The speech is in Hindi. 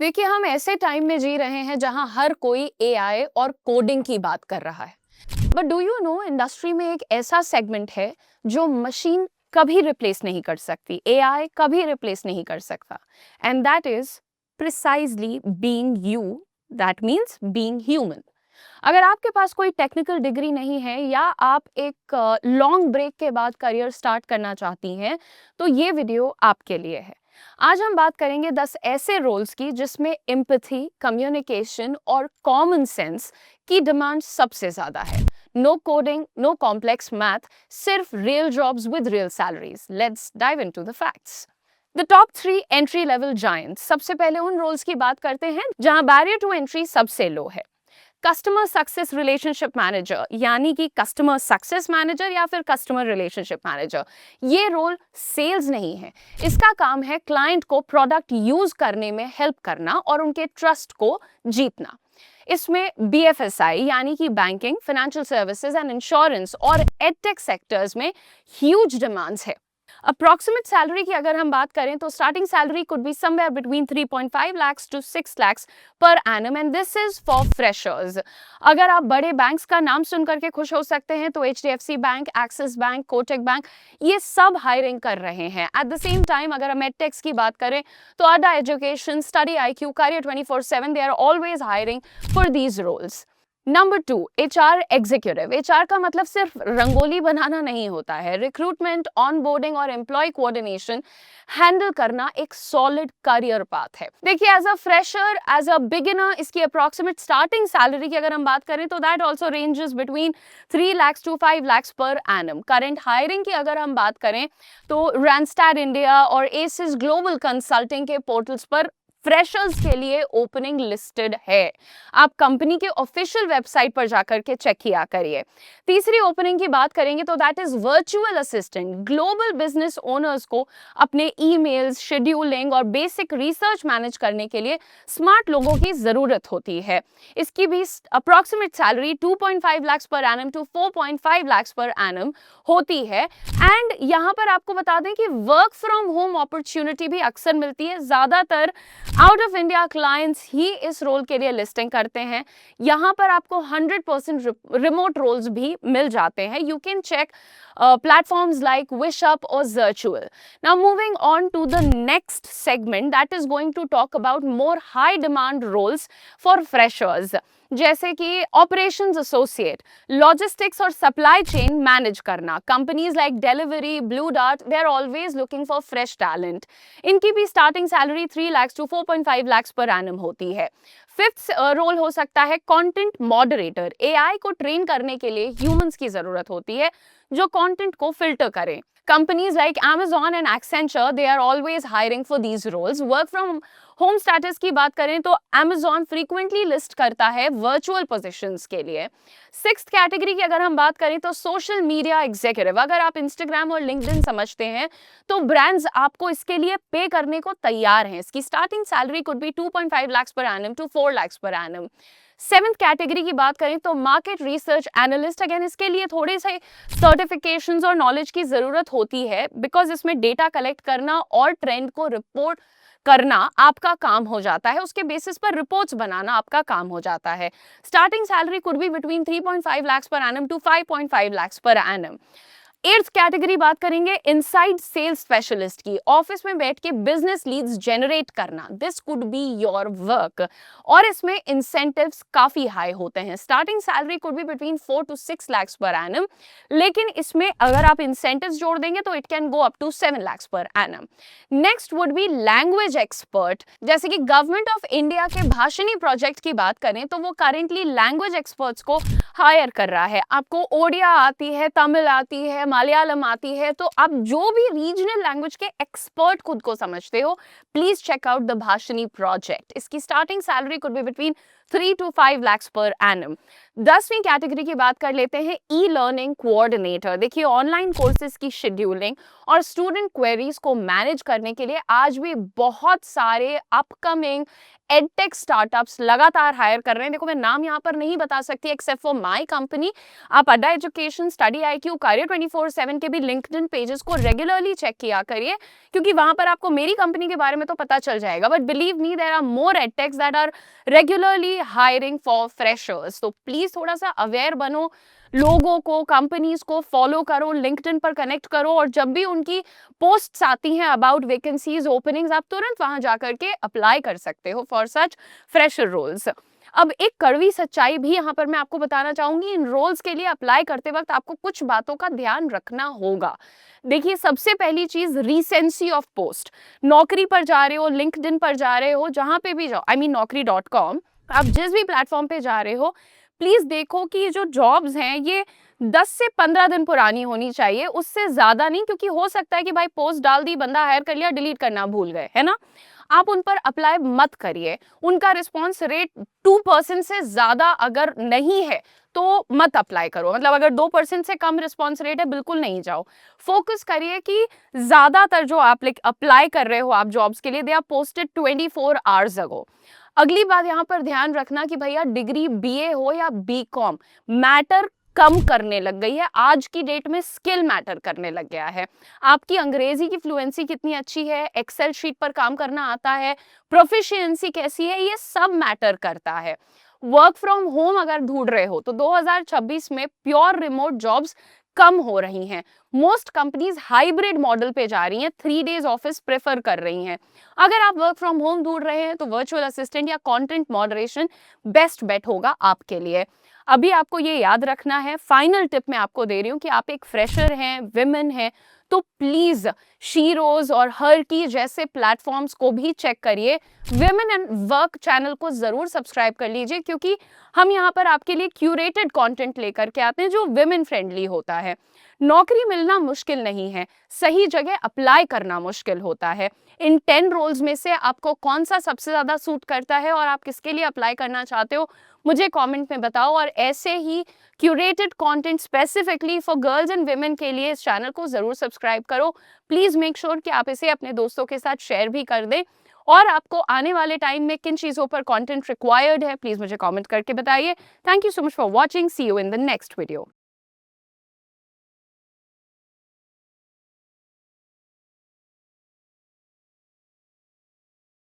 देखिए, हम ऐसे टाइम में जी रहे हैं जहां हर कोई एआई और कोडिंग की बात कर रहा है। But do you know, industry में एक ऐसा सेगमेंट है जो मशीन कभी रिप्लेस नहीं कर सकती, एआई कभी रिप्लेस नहीं कर सकता। And that is precisely being you, that means being human. अगर आपके पास कोई टेक्निकल डिग्री नहीं है या आप एक लॉन्ग ब्रेक के बाद करियर स्टार्ट करना चाहती हैं, तो ये वीडियो आपके लिए है। आज हम बात करेंगे 10 ऐसे रोल्स की जिसमें एम्पैथी, कम्युनिकेशन और कॉमन सेंस की डिमांड सबसे ज्यादा है। No coding, no complex math, सिर्फ real jobs with real salaries. Let's dive into the facts. The top 3 entry level giants. सबसे पहले उन रोल्स की बात करते हैं जहां बैरियर टू एंट्री सबसे लो है। कस्टमर सक्सेस रिलेशनशिप मैनेजर, यानी कि कस्टमर सक्सेस मैनेजर या फिर कस्टमर रिलेशनशिप मैनेजर। ये रोल सेल्स नहीं है। इसका काम है क्लाइंट को प्रोडक्ट यूज करने में हेल्प करना और उनके ट्रस्ट को जीतना। इसमें बीएफएसआई यानी कि banking, financial services and insurance और एडटेक सेक्टर्स में ह्यूज डिमांड्स है। अप्रॉक्सिमेट सैलरी की अगर हम बात करें तो starting salary could be somewhere between 3.5 lakhs to 6 lakhs per annum, and this is for freshers. अगर आप बड़े बैंक्स का नाम सुन करके खुश हो सकते हैं तो HDFC bank, axis bank, Kotak bank, ये सब हायरिंग कर रहे हैं। एट द सेम टाइम अगर हम एडटेक्स की बात करें तो Adda education, study IQ, career 24/7, they are always hiring for these roles. Number 2, HR executive. HR का मतलब सिर्फ रंगोली बनाना नहीं होता है। रिक्रूटमेंट, ऑनबोर्डिंग और एम्प्लॉय कोऑर्डिनेशन हैंडल करना एक सॉलिड करियर पाथ है। देखिए, as a fresher, as a beginner, इसकी अप्रॉक्सिमेट स्टार्टिंग सैलरी की अगर हम बात करें तो that also ranges between 3 lakhs to 5 lakhs per annum. Current hiring की अगर हम बात करें तो रैंडस्टैड इंडिया और एसिस ग्लोबल कंसल्टिंग के पोर्टल्स पर फ्रेशर्स के लिए ओपनिंग लिस्टेड है। आप कंपनी के ऑफिशियल वेबसाइट पर जाकर के चेक किया करिए। तीसरी ओपनिंग की बात करेंगे तो that is virtual assistant. Global business owners को अपने ईमेल्स, शेड्यूलिंग और बेसिक रिसर्च मैनेज करने के लिए स्मार्ट लोगों की जरूरत होती है। इसकी भी approximate salary 2.5 lakhs per annum to 4.5 lakhs per annum होती है। एंड यहाँ पर आपको बता दें कि वर्क फ्रॉम होम अपॉर्चुनिटी भी अक्सर मिलती है। ज्यादातर आउट ऑफ इंडिया क्लाइंट्स ही इस रोल के लिए लिस्टिंग करते हैं। यहाँ पर आपको 100% रिमोट रोल्स भी मिल जाते हैं। You can check platforms like WishUp or Zirtual. Now moving on to the next segment, that is going to talk about more high demand roles for freshers, जैसे कि ऑपरेशंस एसोसिएट, लॉजिस्टिक्स और सप्लाई चेन मैनेज करना। Companies like Delhivery, Blue Dart, they are always looking for fresh talent. इनकी भी starting salary 3 lakhs to 4.5 lakhs per annum होती है। फिफ्थ रोल हो सकता है कंटेंट मॉडरेटर। एआई को ट्रेन करने के लिए ह्यूमंस की जरूरत होती है जो कंटेंट को फिल्टर करें। Companies like Amazon and Accenture, they are always hiring for these roles. Work from home status की बात करें तो Amazon फ्रीक्वेंटली लिस्ट करता है वर्चुअल पोजीशंस के लिए। सिक्स्थ कैटेगरी की अगर हम बात करें तो सोशल मीडिया एग्जीक्यूटिव। अगर आप इंस्टाग्राम और लिंक्डइन समझते हैं तो ब्रांड्स आपको इसके लिए पे करने को तैयार हैं। इसकी starting salary could be 2.5 lakhs per annum to 4 lakhs per annum. Seventh category की बात करें तो मार्केट रिसर्च एनालिस्ट। अगेन इसके लिए थोड़े से सर्टिफिकेशंस और नॉलेज की जरूरत होती है, बिकॉज इसमें डेटा कलेक्ट करना और ट्रेंड को रिपोर्ट करना आपका काम हो जाता है। उसके बेसिस पर रिपोर्ट्स बनाना आपका काम हो जाता है। Starting salary could be between 3.5 lakhs per annum to 5.5 lakhs per annum. Eighth category बात करेंगे इनसाइड सेल्स स्पेशलिस्ट की। ऑफिस में बैठ के बिजनेस लीड्स जनरेट करना, this could be your work. और इसमें इंसेंटिव्स काफी हाई होते हैं। Starting salary could be between 4 to 6 lakhs per annum, लेकिन इसमें अगर आप इंसेंटिव्स जोड़ देंगे तो it can go up to 7 lakhs per annum. Next would be language expert. जैसे कि गवर्नमेंट ऑफ इंडिया के भाषणी प्रोजेक्ट की बात करें तो वो करेंटली लैंग्वेज एक्सपर्ट्स को हायर कर रहा है। आपको ओडिया आती है, तमिल आती है, मलयालम आती है, तो आप जो भी रीजनल लैंग्वेज के एक्सपर्ट खुद को समझते हो, please check out the Bhashini project. इसकी starting salary could be between 3 to 5 lakhs per annum. 10वीं कैटेगरी की बात कर लेते हैं ई लर्निंग कोऑर्डिनेटर। देखिए, ऑनलाइन कोर्सेज की शेड्यूलिंग और स्टूडेंट क्वेरीज को मैनेज करने के लिए आज भी बहुत सारे अपकमिंग एडटेक स्टार्टअप्स लगातार हायर कर रहे हैं। देखो मैं नाम यहाँ पर नहीं बता सकती एक्सेप्ट फॉर माई कंपनी। आप अड्डा एजुकेशन, स्टडी IQ, करियर 24/7 के भी लिंक्डइन पेजेस को रेगुलरली चेक किया करिए, क्योंकि वहां पर आपको मेरी कंपनी के बारे में तो पता चल जाएगा। But believe me, there are more edtechs that are regularly hiring for freshers. तो प्लीज थोड़ा सा अवेयर बनो, लोगों को, कंपनीज को फॉलो करो, लिंक्डइन पर कनेक्ट करो, और जब भी उनकी पोस्ट्स आती हैं अबाउट वैकेंसीज, ओपनिंग्स, आप तुरंत वहां जाकर के अप्लाई कर सकते हो फॉर सच फ्रेशर रोल्स। अब एक कड़वी सच्चाई भी यहाँ पर मैं आपको बताना चाहूंगी, इन रोल्स के लिए अप्लाई करते वक्त आपको कुछ बातों का ध्यान रखना होगा। देखिए, सबसे पहली चीज रीसेंसी ऑफ पोस्ट। नौकरी पर जा रहे हो, लिंक्डइन पर जा रहे हो, जहां पे भी जाओ, naukri.com, आप जिस भी प्लेटफॉर्म पे जा रहे हो, प्लीज देखो कि ये जो जॉब्स हैं ये 10 से 15 दिन पुरानी होनी चाहिए, उससे ज्यादा नहीं, क्योंकि हो सकता है कि भाई पोस्ट डाल दी, बंदा हायर कर लिया, डिलीट करना भूल गए, है ना। आप उन पर अप्लाई मत करिए। उनका रिस्पॉन्स रेट 2% से ज्यादा अगर नहीं है तो मत अप्लाई करो। मतलब अगर 2% से कम रिस्पॉन्स रेट है, बिल्कुल नहीं जाओ। फोकस करिए कि ज्यादातर जो आप अप्लाई कर रहे हो आप जॉब्स के लिए, they are posted 24 hours ago. अगली बात यहाँ पर ध्यान रखना कि भैया डिग्री BA हो या BCom, मैटर कम करने लग गई है। आज की डेट में स्किल मैटर करने लग गया है। आपकी अंग्रेजी की फ्लुएंसी कितनी अच्छी है, एक्सेल शीट पर काम करना आता है, प्रोफिशिएंसी कैसी है, ये सब मैटर करता है। वर्क फ्रॉम होम अगर ढूंढ रहे हो तो 2026 में प्योर रिमोट जॉब्स कम हो रही हैं। मोस्ट कंपनीज हाइब्रिड मॉडल पे जा रही हैं, 3 डेज ऑफिस प्रेफर कर रही हैं। अगर आप वर्क फ्रॉम होम ढूंढ रहे हैं तो वर्चुअल असिस्टेंट या कंटेंट मॉडरेशन बेस्ट बेट होगा आपके लिए। अभी आपको ये याद रखना है, फाइनल टिप मैं आपको दे रही हूँ कि आप एक फ्रेशर हैं, विमेन हैं, तो प्लीज शीरोज और हर की जैसे प्लेटफॉर्म्स को भी चेक करिए। विमेन एंड वर्क चैनल को जरूर सब्सक्राइब कर लीजिए, क्योंकि हम यहाँ पर आपके लिए क्यूरेटेड कंटेंट लेकर के आते हैं जो विमेन फ्रेंडली होता है। नौकरी मिलना मुश्किल नहीं है, सही जगह अप्लाई करना मुश्किल होता है। इन 10 रोल्स में से आपको कौन सा सबसे ज्यादा सूट करता है और आप किसके लिए अप्लाई करना चाहते हो, मुझे कमेंट में बताओ। और ऐसे ही curated content specifically for girls and women के लिए इस चैनल को जरूर सब्सक्राइब करो। प्लीज मेक श्योर कि आप इसे अपने दोस्तों के साथ शेयर भी कर दें। और आपको आने वाले टाइम में किन चीजों पर कंटेंट रिक्वायर्ड है, प्लीज मुझे कमेंट करके बताइए। Thank you so much for watching, see you in the next video.